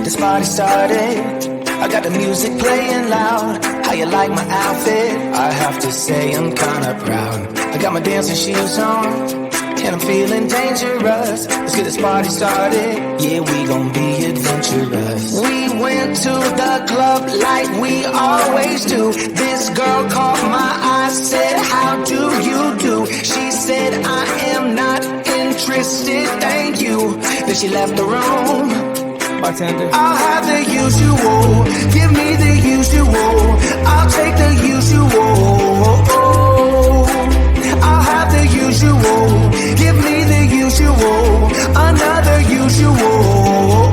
get this party started. I got the music playing loud. How you like my outfit? I have to say I'm kinda proud. I got my dancing shoes on, and I'm feeling dangerous. Let's get this party started. Yeah, we gon' be adventurous. We went to the club like we always do. This girl caught my eye, said, how do you do? She said, I am not interested, thank you. Then she left the room. Bartender, I'll have the usual. Give me the usual. I'll take the usual. I'll have the usual. Give me the usual. Another usual.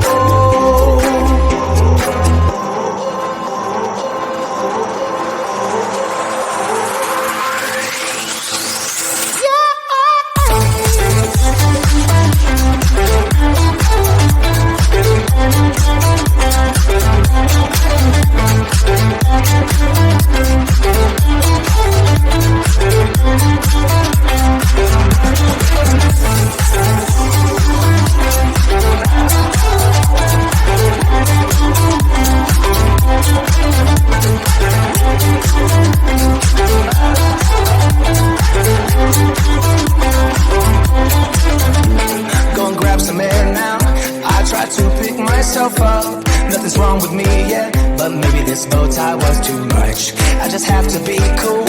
Up. Nothing's wrong with me yet, but maybe this bow tie was too much. I just have to be cool,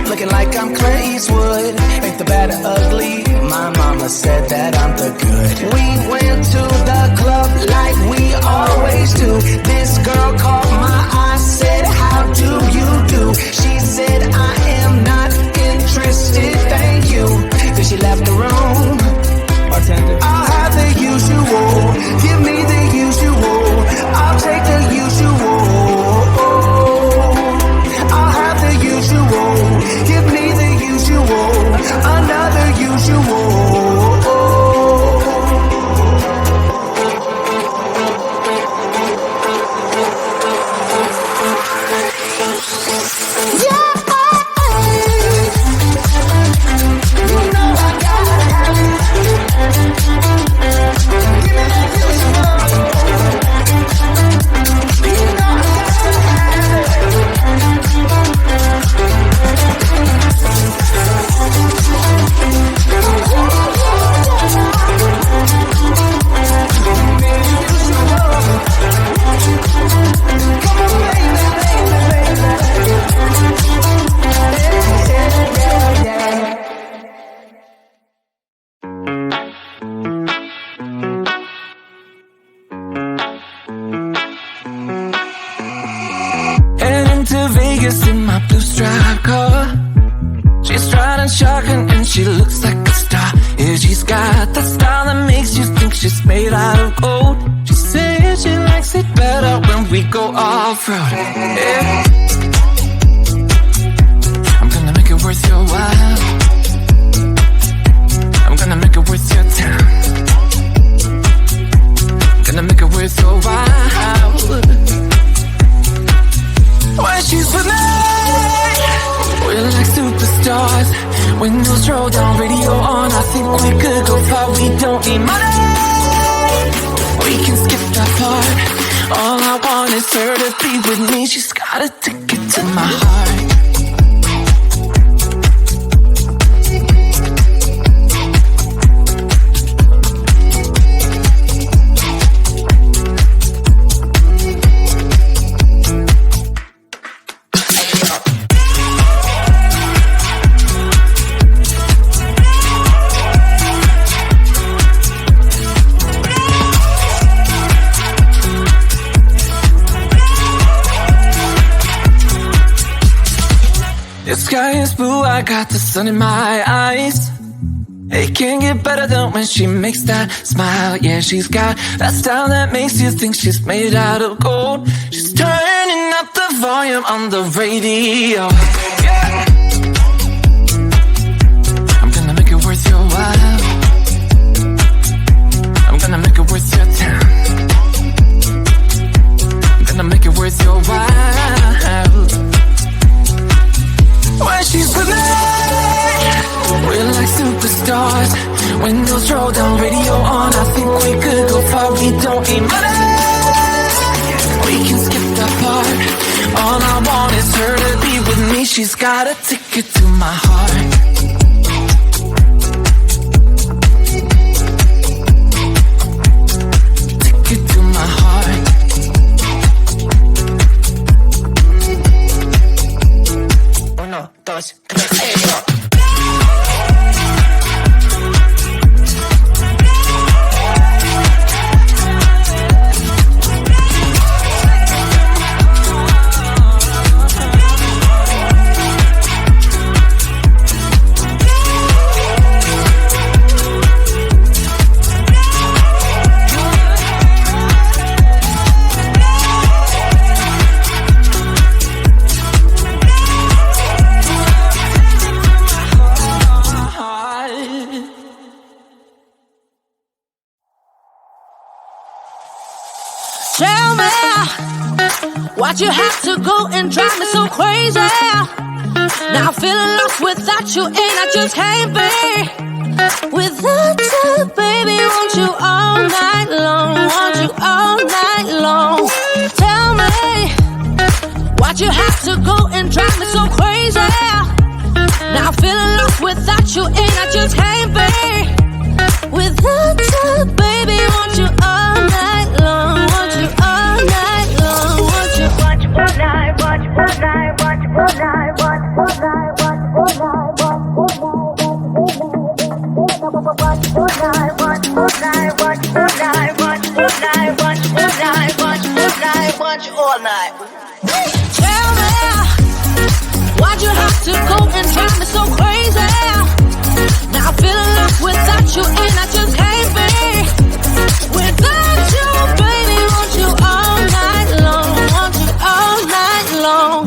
looking like I'm Clint Eastwood. Ain't the bad or ugly, my mama said that I'm the good. We went to the club like we always do. This girl caught my eye, said, how do you do? She said, I am not interested, thank you. Then she left the room. Bartender, I'll have the usual. Give me the usual. I'll take the usual. I'll have the usual. Give me the usual. Another usual. In my blue striped car, she's riding shotgun and she looks like a star. Yeah, she's got that style that makes you think she's made out of gold. She says she likes it better when we go off-road. Yeah. I'm gonna make it worth your while. I'm gonna make it worth your time. Gonna make it worth your while. When she's with me, we're like superstars. Windows roll down, radio on. I think we could go far. We don't need money, we can skip that part. All I want is her to be with me. She's got a ticket to my heart. The sky is blue, I got the sun in my eyes. It can't get better than when she makes that smile. Yeah, she's got that style that makes you think she's made out of gold. She's turning up the volume on the radio. Yeah. I'm gonna make it worth your while. I'm gonna make it worth your time. I'm gonna make it worth your while. When she's with me, we're like superstars. Windows roll down, radio on. I think we could go far. We don't need money, she's got a ticket to my heart. Ticket to my heart. Uno, dos, tres, go. Tell me, why'd you have to go and drive me so crazy? Now I'm feeling lost without you, and I just can't be without you, baby. Want you all night long, want you all night long. Tell me, why'd you have to go and drive me so crazy? Now I'm feeling lost without you, and I just can't be without you, baby. Want you all night long, want you all night long, want you all night, want you all night, want you all night, want you all night, want you all night, want you all night, want you all night, want you all night, want you all night, want you all night, want you all night, want you all night. Tell me, why'd you have to go and drive me so crazy? Now I'm feeling lost without you, and I just can't be without you, baby. Want you all night long, want you all night long.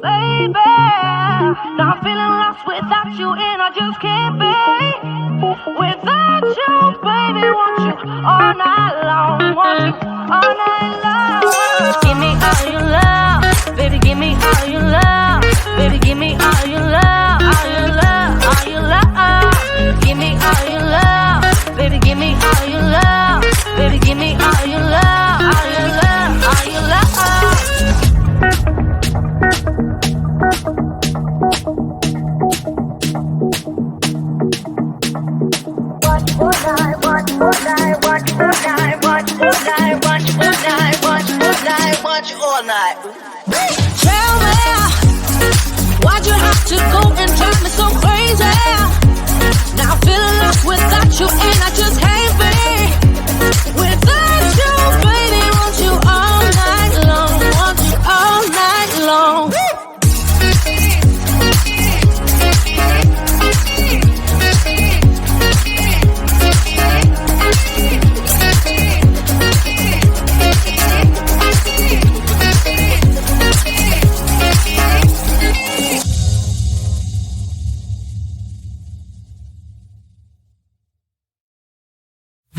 Baby, now I'm feeling lost without you, and I just can't be without you, baby. Want you all night long, want you all night long. Give me all your love, baby. Give me all your love, baby. Give me all your love, all your love, all your love. Give me all your love, baby. Give me all your love, baby. Give me all your love, all your love, all your love. All night. Tell me, why'd you have to go and drive me so crazy? Now I'm feeling lost without you, and I just can't be without you, baby. Want you all night long, want you all night long.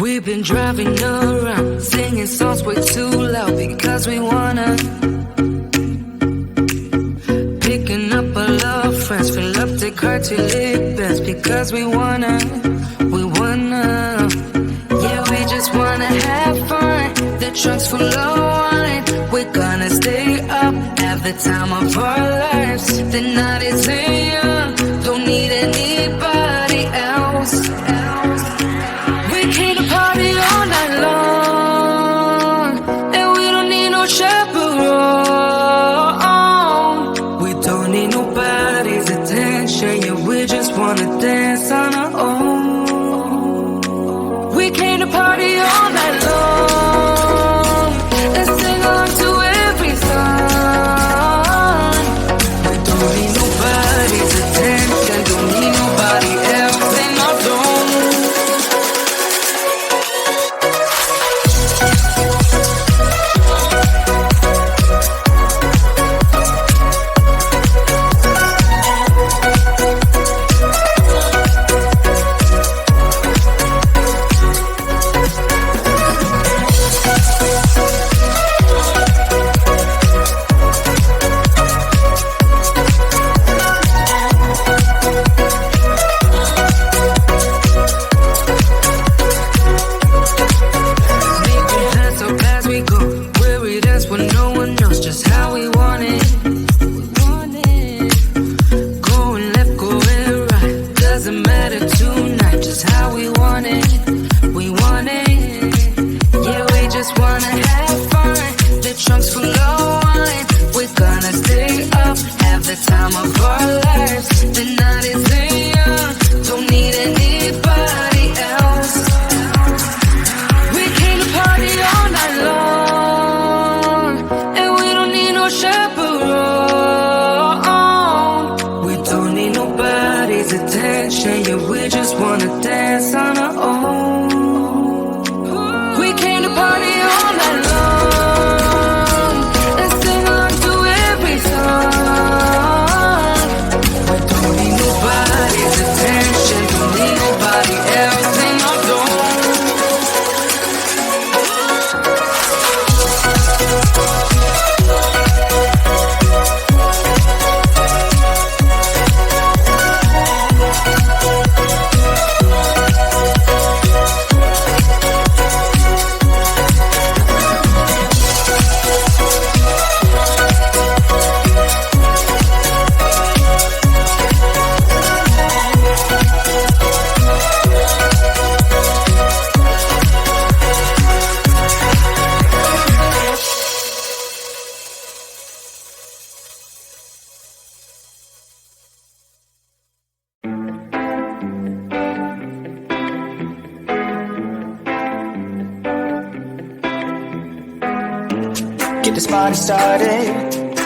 We've been driving around, singing songs way too loud because we wanna. Picking up our love friends, fill up the car to live best because we wanna. Yeah, we just wanna have fun. The trunk's full of wine. We're gonna stay up, have the time of our lives. The night is young, don't need anybody else. We came to party all night long, and we don't need no chaperone. We don't need nobody's attention, yeah, we just wanna dance on our own. We came to party all night long, and sing along to every song. We don't need nobody's attention, don't need nobody else in our zone. better tonight, just how we want it. We want it. Yeah, we just wanna have fun. The trunk's full of wine. We're gonna stay up, have the time of our lives. The night is young, don't need anybody else. We came to party all night long, and we don't need no chaperone. We don't need nobody's attention, yeah, we just wanna dance on our own. We came to party all night long, and sing along to every song. We don't need nobody's attention, don't need nobody else in our dome. Get this party started.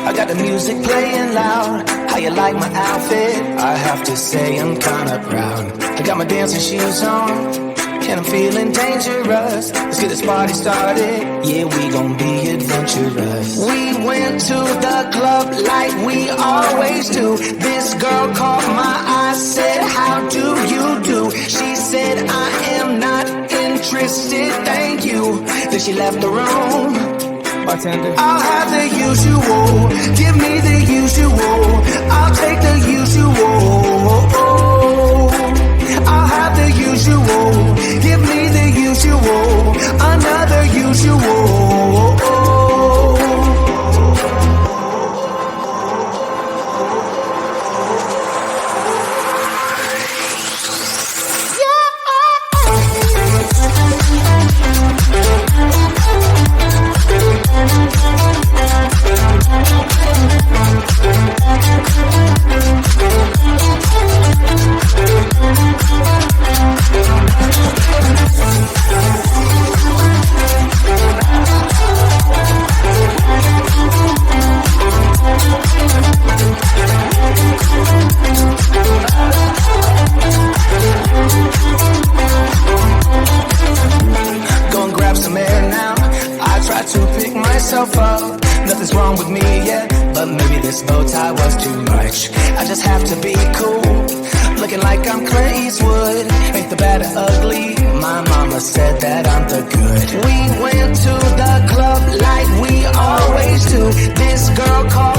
I got the music playing loud. How you like my outfit? I have to say I'm kinda proud. I got my dancing shoes on, and I'm feeling dangerous. Let's get this party started. Yeah, we gon' be adventurous. We went to the club like we always do. This girl caught my eye, said, how do you do? She said, I am not interested, thank you. Then she left the room. Bartender. I'll have the usual, give me the usual. I'll take the usual. I'll have the usual, give me the usual. Another usual. Up. Nothing's wrong with me, yeah, but maybe this bow tie was too much. I just have to be cool, looking like I'm Clint Eastwood. Ain't the bad or ugly, my mama said that I'm the good. We went to the club like we always do. This girl called